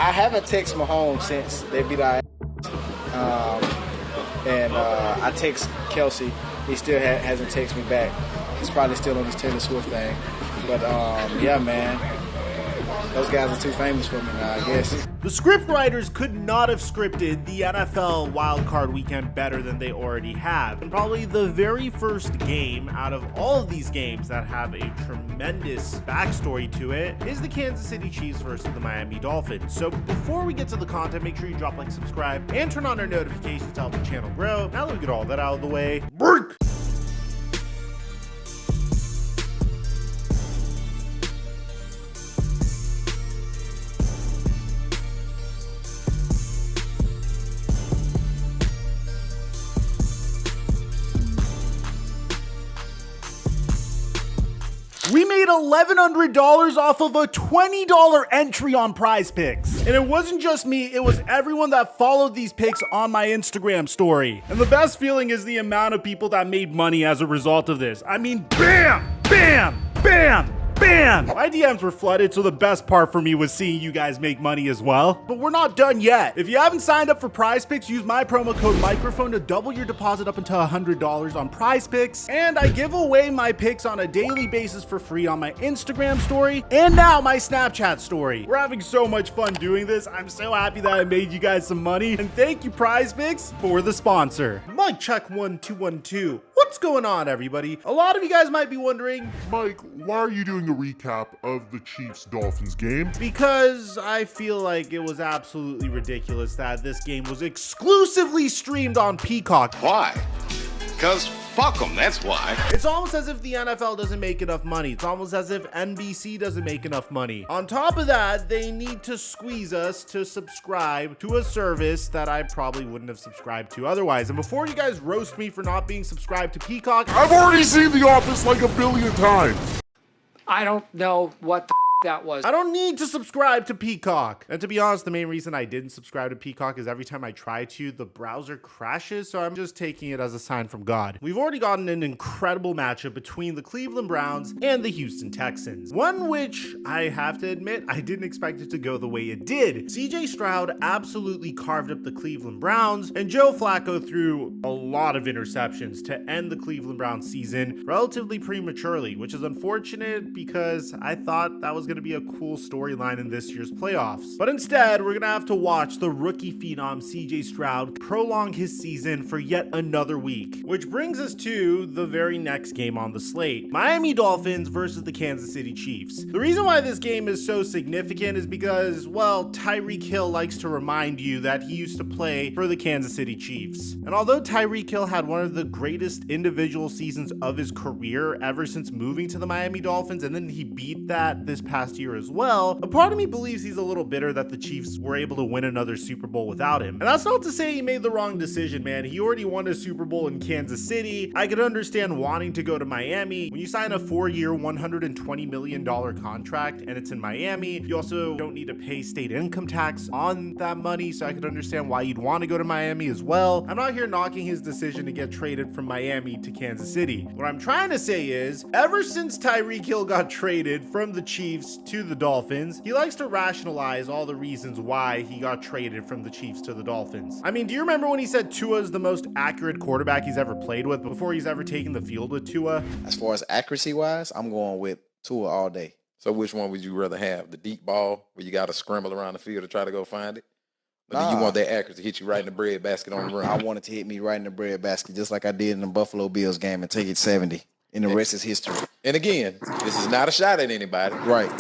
I haven't texted Mahomes since they beat our and I text Kelsey. He still hasn't texted me back. He's probably still on this Taylor Swift thing. But, yeah, man. Those guys are too famous for me now, I guess. The scriptwriters could not have scripted the NFL wildcard weekend better than they already have. And probably the very first game out of all of these games that have a tremendous backstory to it is the Kansas City Chiefs versus the Miami Dolphins. So before we get to the content, make sure you drop like, subscribe, and turn on our notifications to help the channel grow. Now that we get all that out of the way, break! We made $1,100 off of a $20 entry on Prize Picks. And it wasn't just me, it was everyone that followed these picks on my Instagram story. And the best feeling is the amount of people that made money as a result of this. I mean, bam, bam, bam. Bam! My DMs were flooded, so the best part for me was seeing you guys make money as well. But we're not done yet. If you haven't signed up for Prize Picks, use my promo code Mikerophone to double your deposit up until $100 on Prize Picks. And I give away my picks on a daily basis for free on my Instagram story and now my Snapchat story. We're having so much fun doing this. I'm so happy that I made you guys some money. And thank you, Prize Picks, for the sponsor. Mike check 1212. What's going on, everybody? A lot of you guys might be wondering, Mike, why are you doing a recap of the Chiefs-Dolphins game? Because I feel like it was absolutely ridiculous that this game was exclusively streamed on Peacock. Why? Because fuck them, that's why. It's almost as if the NFL doesn't make enough money. It's almost as if NBC doesn't make enough money. On top of that, they need to squeeze us to subscribe to a service that I probably wouldn't have subscribed to otherwise. And before you guys roast me for not being subscribed to Peacock, I've already seen The Office like 1 billion times. I don't know what the that was. I don't need to subscribe to Peacock. And to be honest, the main reason I didn't subscribe to Peacock is every time I try to, the browser crashes, so I'm just taking it as a sign from God. We've already gotten an incredible matchup between the Cleveland Browns and the Houston Texans. One which, I have to admit, I didn't expect it to go the way it did. CJ Stroud absolutely carved up the Cleveland Browns, and Joe Flacco threw a lot of interceptions to end the Cleveland Browns season relatively prematurely, which is unfortunate because I thought that was going to be a cool storyline in this year's playoffs. But instead, we're going to have to watch the rookie phenom CJ Stroud prolong his season for yet another week. Which brings us to the very next game on the slate. Miami Dolphins versus the Kansas City Chiefs. The reason why this game is so significant is because, well, Tyreek Hill likes to remind you that he used to play for the Kansas City Chiefs. And although Tyreek Hill had one of the greatest individual seasons of his career ever since moving to the Miami Dolphins, and then he beat that this past year as well, a part of me believes he's a little bitter that the Chiefs were able to win another Super Bowl without him. And that's not to say he made the wrong decision, man. He already won a Super Bowl in Kansas City. I could understand wanting to go to Miami. When you sign a 4-year, $120 million contract and it's in Miami, you also don't need to pay state income tax on that money, so I could understand why you'd want to go to Miami as well. I'm not here knocking his decision to get traded from Miami to Kansas City. What I'm trying to say is, ever since Tyreek Hill got traded from the Chiefs to the Dolphins, he likes to rationalize all the reasons why he got traded from the Chiefs to the Dolphins. I mean, do you remember when he said Tua's the most accurate quarterback he's ever played with before he's ever taken the field with Tua? As far as accuracy wise, I'm going with Tua all day. So which one would you rather have? The deep ball where you got to scramble around the field to try to go find it? Or do you want that accuracy to hit you right in the bread basket on the run? I want it to hit me right in the bread basket, just like I did in the Buffalo Bills game, and take it 70. And the rest is history. And again, this is not a shot at anybody. Right.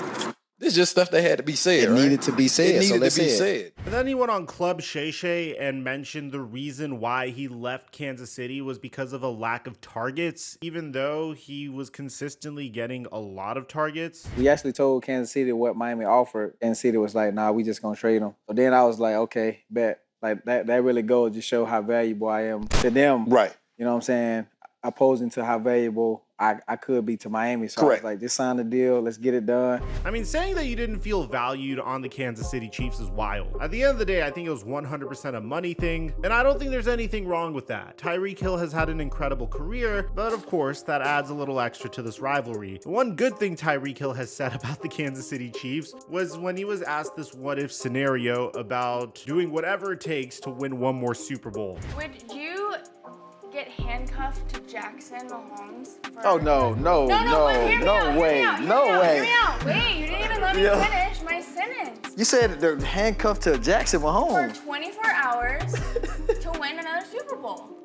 This is just stuff that had to be said. It needed to be said. It needed so let's to be say said. But then he went on Club Shay Shay and mentioned the reason why he left Kansas City was because of a lack of targets, even though he was consistently getting a lot of targets. We actually told Kansas City what Miami offered. Kansas City was like, nah, we just gonna trade him. So then I was like, okay, bet. Like that really goes to show how valuable I am to them. Right. You know what I'm saying? Opposing to how valuable I could be to Miami. So Correct. I was like, just sign the deal. Let's get it done. I mean, saying that you didn't feel valued on the Kansas City Chiefs is wild. At the end of the day, I think it was 100% a money thing, and I don't think there's anything wrong with that. Tyreek Hill has had an incredible career, but of course, that adds a little extra to this rivalry. The one good thing Tyreek Hill has said about the Kansas City Chiefs was when he was asked this what-if scenario about doing whatever it takes to win one more Super Bowl. Would you get handcuffed to Jackson Mahomes? Oh, no way. Hear me out. Wait, you didn't even let me Yeah. finish my sentence. You said they're handcuffed to Jackson For Mahomes. 24 hours to win another Super Bowl.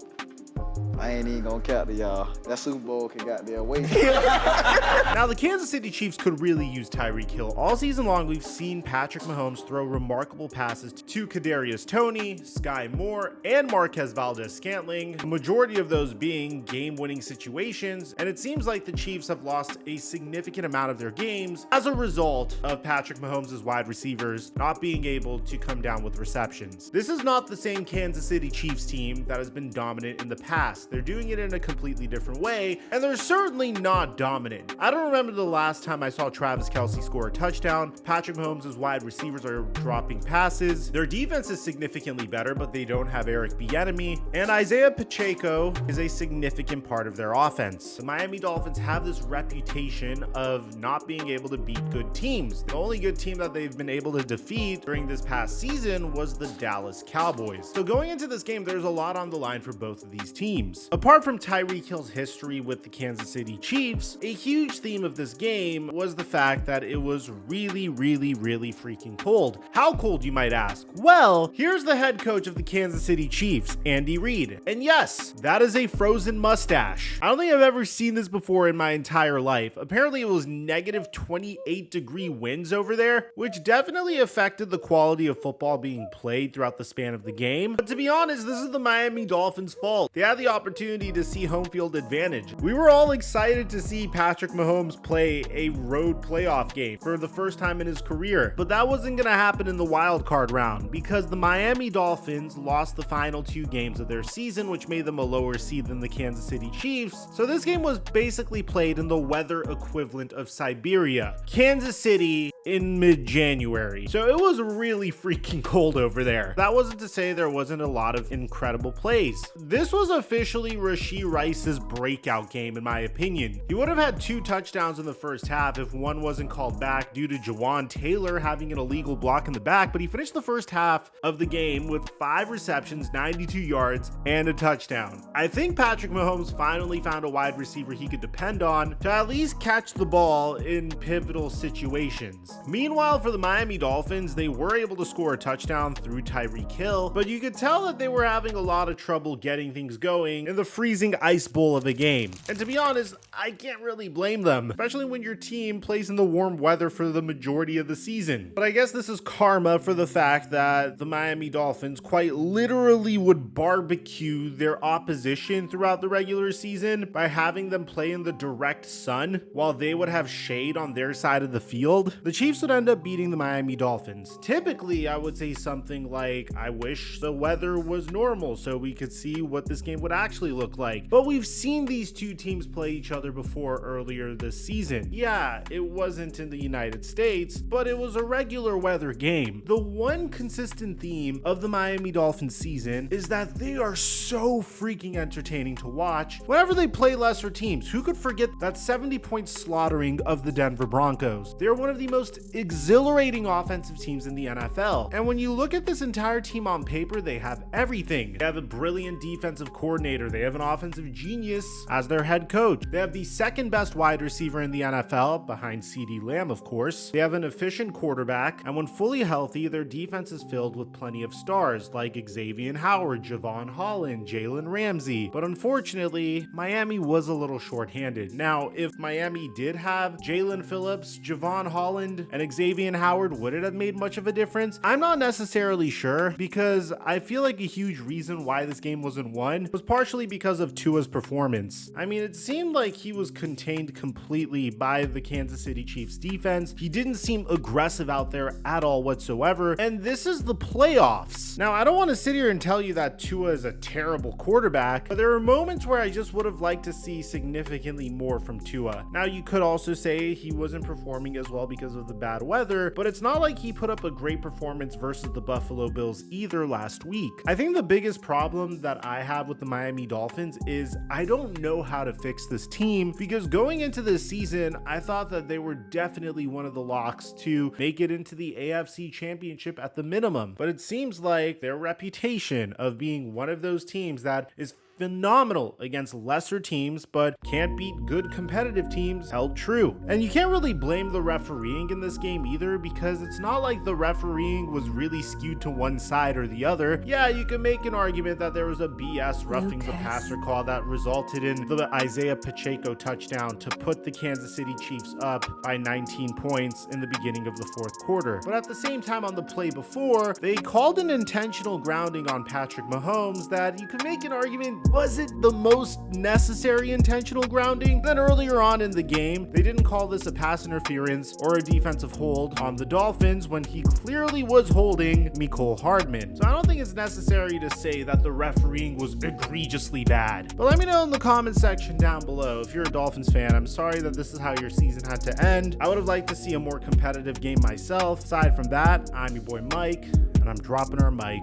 I ain't even gonna count to y'all. That Super Bowl can goddamn wait. Now, the Kansas City Chiefs could really use Tyreek Hill. All season long, we've seen Patrick Mahomes throw remarkable passes to Kadarius Toney, Sky Moore, and Marquez Valdez-Scantling, the majority of those being game-winning situations, and it seems like the Chiefs have lost a significant amount of their games as a result of Patrick Mahomes' wide receivers not being able to come down with receptions. This is not the same Kansas City Chiefs team that has been dominant in the past. They're doing it in a completely different way, and they're certainly not dominant. I don't remember the last time I saw Travis Kelce score a touchdown. Patrick Mahomes' wide receivers are dropping passes. Their defense is significantly better, but they don't have Eric Bieniemy, and Isaiah Pacheco is a significant part of their offense. The Miami Dolphins have this reputation of not being able to beat good teams. The only good team that they've been able to defeat during this past season was the Dallas Cowboys. So going into this game, there's a lot on the line for both of these teams. Apart from Tyreek Hill's history with the Kansas City Chiefs, a huge theme of this game was the fact that it was really freaking cold. How cold, you might ask? Well, here's the head coach of the Kansas City Chiefs, Andy Reid. And yes, that is a frozen mustache. I don't think I've ever seen this before in my entire life. Apparently it was negative 28-degree winds over there, which definitely affected the quality of football being played throughout the span of the game. But to be honest, this is the Miami Dolphins' fault. They had the opportunity to see home field advantage. We were all excited to see Patrick Mahomes play a road playoff game for the first time in his career, but that wasn't going to happen in the wild card round because the Miami Dolphins lost the final 2 games of their season, which made them a lower seed than the Kansas City Chiefs. So this game was basically played in the weather equivalent of Siberia, Kansas City, in mid-January. So it was really freaking cold over there. That wasn't to say there wasn't a lot of incredible plays. This was officially Rashee Rice's breakout game, in my opinion. He would have had 2 touchdowns in the first half if one wasn't called back due to Jawan Taylor having an illegal block in the back, but he finished the first half of the game with 5 receptions, 92 yards, and a touchdown. I think Patrick Mahomes finally found a wide receiver he could depend on to at least catch the ball in pivotal situations. Meanwhile, for the Miami Dolphins, they were able to score a touchdown through Tyreek Hill, but you could tell that they were having a lot of trouble getting things going in the freezing ice bowl of a game. And to be honest, I can't really blame them, especially when your team plays in the warm weather for the majority of the season. But I guess this is karma for the fact that the Miami Dolphins quite literally would barbecue their opposition throughout the regular season by having them play in the direct sun while they would have shade on their side of the field. The Chiefs would end up beating the Miami Dolphins. Typically, I would say something like, I wish the weather was normal so we could see what this game would actually look like. But we've seen these two teams play each other before earlier this season. Yeah, it wasn't in the United States, but it was a regular weather game. The one consistent theme of the Miami Dolphins season is that they are so freaking entertaining to watch whenever they play lesser teams. Who could forget that 70-point slaughtering of the Denver Broncos? They're one of the most exhilarating offensive teams in the NFL. And when you look at this entire team on paper, they have everything. They have a brilliant defensive coordinator. They have an offensive genius as their head coach. They have the second best wide receiver in the NFL, behind CeeDee Lamb, of course. They have an efficient quarterback, and when fully healthy, their defense is filled with plenty of stars like Xavier Howard, Javon Holland, Jalen Ramsey. But unfortunately, Miami was a little shorthanded. Now, if Miami did have Jalen Phillips, Javon Holland, and Xavier Howard, would it have made much of a difference? I'm not necessarily sure, because I feel like a huge reason why this game wasn't won was partially especially because of Tua's performance. I mean, it seemed like he was contained completely by the Kansas City Chiefs defense. He didn't seem aggressive out there at all whatsoever, and this is the playoffs. Now, I don't want to sit here and tell you that Tua is a terrible quarterback, but there are moments where I just would have liked to see significantly more from Tua. Now, you could also say he wasn't performing as well because of the bad weather, but it's not like he put up a great performance versus the Buffalo Bills either last week. I think the biggest problem that I have with the Miami Dolphins is I don't know how to fix this team, because going into this season, I thought that they were definitely one of the locks to make it into the AFC Championship at the minimum. But it seems like their reputation of being one of those teams that is phenomenal against lesser teams but can't beat good competitive teams held true. And you can't really blame the refereeing in this game either, because it's not like the refereeing was really skewed to one side or the other. Yeah, you can make an argument that there was a BS roughing the passer call that resulted in the Isaiah Pacheco touchdown to put the Kansas City Chiefs up by 19 points in the beginning of the fourth quarter. But at the same time, on the play before, they called an intentional grounding on Patrick Mahomes that you could make an argument was it the most necessary intentional grounding. Then earlier on in the game, they didn't call this a pass interference or a defensive hold on the Dolphins when he clearly was holding Mecole Hardman. So I don't think it's necessary to say that the refereeing was egregiously bad. But let me know in the comment section down below. If you're a Dolphins fan, I'm sorry that this is how your season had to end. I would have liked to see a more competitive game myself. Aside from that, I'm your boy Mike, and I'm dropping our mic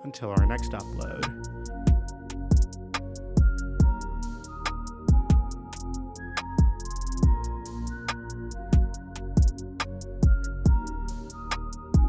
until our next upload.